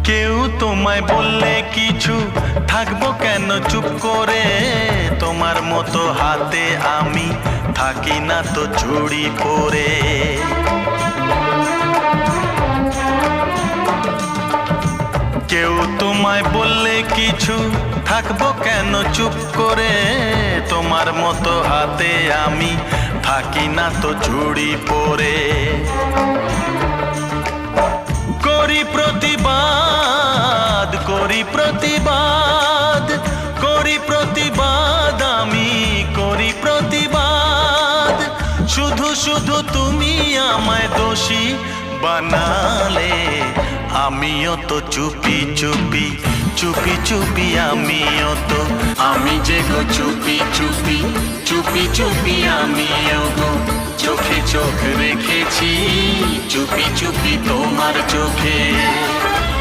কেউ তোমায় বললে কিছু থাকবো কেন চুপ করে, তোমার মতো হাতে আমি থাকি না তো চুড়ি পরে। কেউ তোমায় বললে কিছু থাকবো কেন চুপ করে, তোমার মতো হাতে আমি থাকি না তো চুড়ি পরে। করি প্রতিবাদ, করি প্রতিবাদ, করি প্রতিবাদ, আমি করি প্রতিবাদ। শুধু শুধু তুমি আমায় দোষী বানালে, আমিও তো চুপি চুপি চুপি চুপি, আমিও তো, আমি যে গো চুপি চুপি চুপি চুপি, আমিও গো চোখে চোখ রেখেছি চুপি চুপি তোমার চোখে।